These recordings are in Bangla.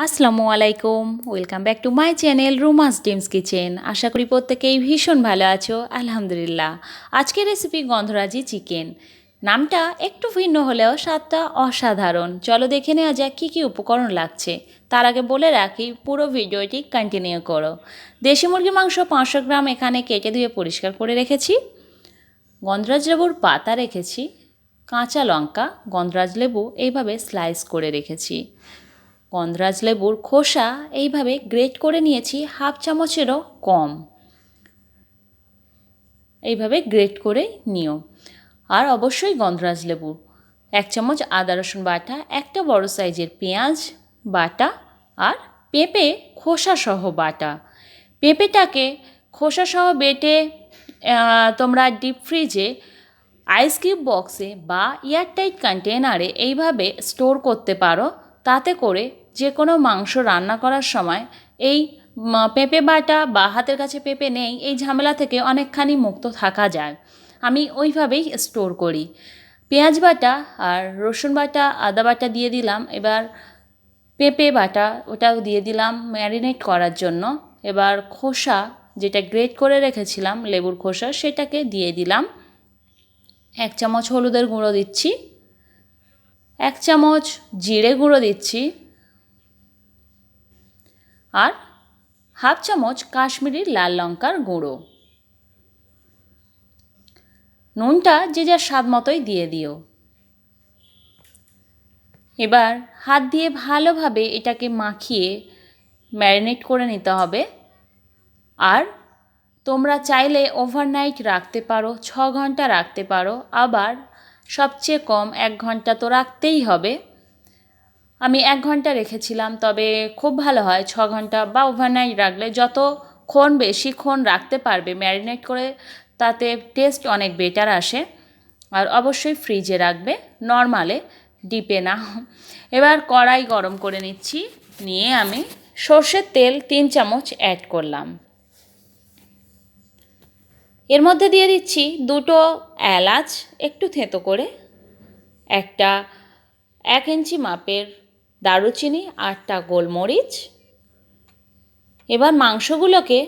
আসসালামু আলাইকুম, welcome back to my channel Ruma's ডিমস কিচেন। আশা করি প্রত্যেকেই ভীষণ ভালো আছো, আলহামদুলিল্লাহ। আজকের রেসিপি গন্ধরাজি চিকেন। নামটা একটু ভিন্ন হলেও স্বাদটা অসাধারণ। চলো দেখে নেওয়া যাক কী কী উপকরণ লাগছে। তার আগে বলে রাখি, পুরো ভিডিওটি কন্টিনিউ করো। দেশি মুরগির মাংস 500 গ্রাম এখানে কেটে ধুয়ে পরিষ্কার করে রেখেছি। গন্ধরাজ লেবুর পাতা রেখেছি, কাঁচা লঙ্কা, গন্ধরাজ লেবু এইভাবে স্লাইস করে রেখেছি। গন্ধরাজ লেবুর খোসা এইভাবে গ্রেট করে নিয়েছি, হাফ চামচেরও কম। এইভাবে গ্রেট করে নিও। আর অবশ্যই গন্ধরাজ লেবু 1 চামচ, আদা রসুন বাটা, একটা বড় সাইজের পেঁয়াজ বাটা, আর পেঁপে খোসাসহ বাটা। পেঁপেটাকে খোসাসহ বেটে তোমরা ডিপ ফ্রিজে আইস কিউব বক্সে বা এয়ারটাইট কন্টেনারে এইভাবে স্টোর করতে পারো। তাতে করে যে কোনো মাংস রান্না করার সময় এই পেঁপে বাটা বা হাতের কাছে পেঁপে নেই, এই ঝামেলা থেকে অনেকখানি মুক্ত থাকা যায়। আমি ওইভাবেই স্টোর করি। পেঁয়াজ বাটা আর রসুন বাটা, আদা বাটা দিয়ে দিলাম। এবার পেঁপে বাটা ওটাও দিয়ে দিলাম ম্যারিনেট করার জন্য। এবার খোসা যেটা গ্রেট করে রেখেছিলাম লেবুর খোসা, সেটাকে দিয়ে দিলাম। 1 চামচ হলুদের গুঁড়ো দিচ্ছি, 1 চামচ জিরে গুঁড়ো দিচ্ছি, আর হাফ চামচ কাশ্মীরি লাল লঙ্কার গুঁড়ো। নুনটা যে যার স্বাদ মতোই দিয়ে দিও। এবার হাত দিয়ে ভালোভাবে এটাকে মাখিয়ে ম্যারিনেট করে নিতে হবে। আর তোমরা চাইলে ওভারনাইট রাখতে পারো, 6 ঘন্টা রাখতে পারো, আবার সবচেয়ে কম 1 ঘন্টা তো রাখতেই হবে। আমি 1 ঘন্টা রেখেছিলাম, তবে খুব ভালো হয় 6 ঘন্টা বা ওভারনাইট রাখলে। যতক্ষণ বেশিক্ষণ রাখতে পারবে ম্যারিনেট করে, তাতে টেস্ট অনেক বেটার আসে। আর অবশ্যই ফ্রিজে রাখবে, নর্মালে, ডিপে না। এবার কড়াই গরম করে নিচ্ছি, নিয়ে আমি সর্ষের তেল 3 চামচ অ্যাড করলাম। এর মধ্যে দিয়ে দিচ্ছি 2টো এলাচ একটু থেঁতো করে, একটা 1 ইঞ্চি মাপের দারুচিনি, 8টা গোলমরিচ। এবার মাংসগুলোকে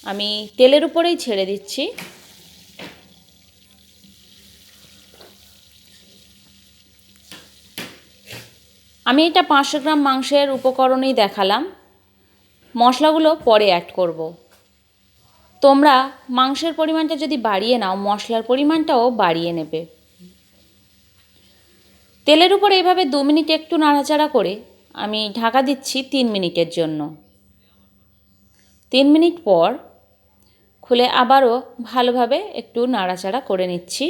আমি তেলের উপরেই ছেড়ে দিচ্ছি। আমি এটা 500 গ্রাম মাংসের উপকরণেই দেখালাম, মশলাগুলো পরে অ্যাড করব। তোমরা মাংসের পরিমাণটা যদি বাড়িয়ে নাও, মশলার পরিমাণটাও বাড়িয়ে নেবে। তেলের উপরে এইভাবে 2 মিনিট একটু নাড়াচাড়া করে আমি ঢাকা দিচ্ছি 3 মিনিটের জন্য। 3 মিনিট পর খুলে আবারও ভালোভাবে একটু নাড়াচাড়া করে নিচ্ছি।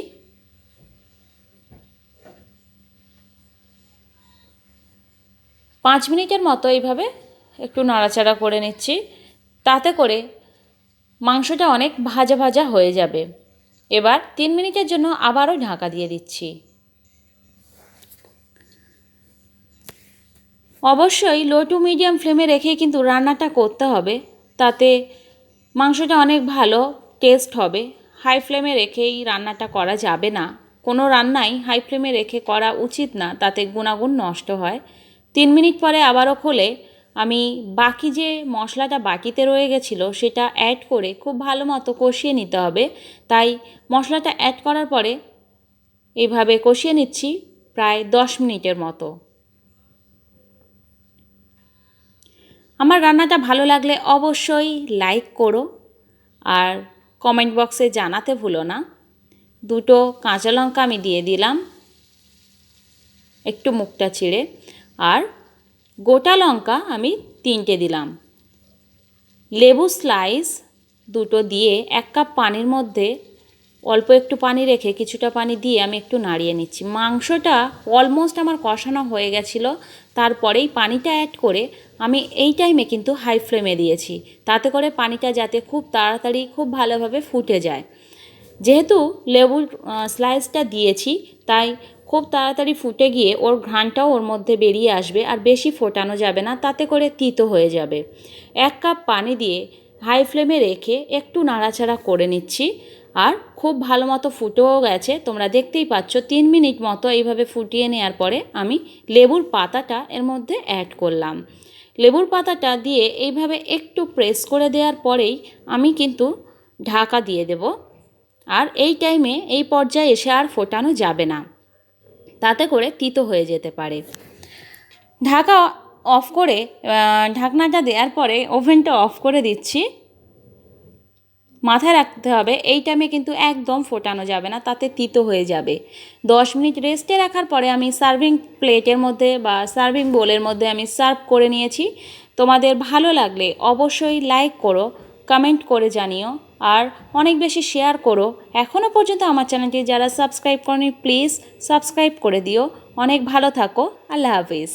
5 মিনিটের মতো এইভাবে একটু নাড়াচাড়া করে নিচ্ছি। তাতে করে মাংসটা অনেক ভাজা ভাজা হয়ে যাবে। এবার 3 মিনিটের জন্য আবারও ঢাকা দিয়ে দিচ্ছি। অবশ্যই লো টু মিডিয়াম ফ্লেমে রেখেই কিন্তু রান্নাটা করতে হবে, তাতে মাংসটা অনেক ভালো টেস্ট হবে। হাই ফ্লেমে রেখেই রান্নাটা করা যাবে না, কোনো রান্নাই হাই ফ্লেমে রেখে করা উচিত না, তাতে গুণাগুণ নষ্ট হয়। 3 মিনিট পরে আবারও খুলে আমি বাকি যে মশলাটা বাটিতে রয়ে গেছিলো সেটা অ্যাড করে খুব ভালো মতো কষিয়ে নিতে হবে। তাই মশলাটা অ্যাড করার পরে এইভাবে কষিয়ে নিচ্ছি প্রায় 10 মিনিটের মতো। আমার রান্নাটা ভালো লাগলে অবশ্যই লাইক করো, আর কমেন্ট বক্সে জানাতে ভুলো না। 2টো কাঁচা লঙ্কা আমি দিয়ে দিলাম একটু মুখটা ছিঁড়ে, আর গোটা লঙ্কা আমি 3টে দিলাম। লেবু স্লাইস 2টো দিয়ে 1 কাপ পানির মধ্যে অল্প একটু পানি রেখে কিছুটা পানি দিয়ে আমি একটু নাড়িয়ে নিচ্ছি। মাংসটা অলমোস্ট আমার কষানো হয়ে গেছিলো, তারপরেই পানিটা অ্যাড করে আমি এই টাইমে কিন্তু হাই ফ্লেমে দিয়েছি, তাতে করে পানিটা যাতে খুব তাড়াতাড়ি খুব ভালোভাবে ফুটে যায়। যেহেতু লেবুর স্লাইসটা দিয়েছি, তাই খুব তাড়াতাড়ি ফুটে গিয়ে ওর ঘ্রাণটাও ওর মধ্যে বেরিয়ে আসবে, আর বেশি ফোটানো যাবে না, তাতে করে তিতো হয়ে যাবে। 1 কাপ পানি দিয়ে হাই ফ্লেমে রেখে একটু নাড়াচাড়া করে নিচ্ছি, আর খুব ভালো মতো ফুটেও গেছে, তোমরা দেখতেই পাচ্ছ। 3 মিনিট মতো এইভাবে ফুটিয়ে নেওয়ার পরে আমি লেবুর পাতাটা এর মধ্যে অ্যাড করলাম। লেবুর পাতাটা দিয়ে এইভাবে একটু প্রেস করে দেওয়ার পরেই আমি কিন্তু ঢাকা দিয়ে দেব। আর এই টাইমে এই পর্যায়ে এসে আর ফোটানো যাবে না, তাতে করে তিতো হয়ে যেতে পারে। ঢাকা অফ করে ঢাকনাটা দেওয়ার পরে ওভেনটা অফ করে দিচ্ছি। মাথায় রাখতে হবে এই টাইমে কিন্তু একদম ফোটানো যাবে না, তাতে তিতো হয়ে যাবে। 10 মিনিট রেস্টে রাখার পরে আমি সার্ভিং প্লেটের মধ্যে বা সার্ভিং বোলের মধ্যে আমি সার্ভ করে নিয়েছি। তোমাদের ভালো লাগলে অবশ্যই লাইক করো, কমেন্ট করে জানিও, আর অনেক বেশি শেয়ার করো। এখনও পর্যন্ত আমার চ্যানেলটি যারা সাবস্ক্রাইব করনি প্লিজ সাবস্ক্রাইব করে দিও। অনেক ভালো থাকো। আল্লাহ হাফিজ।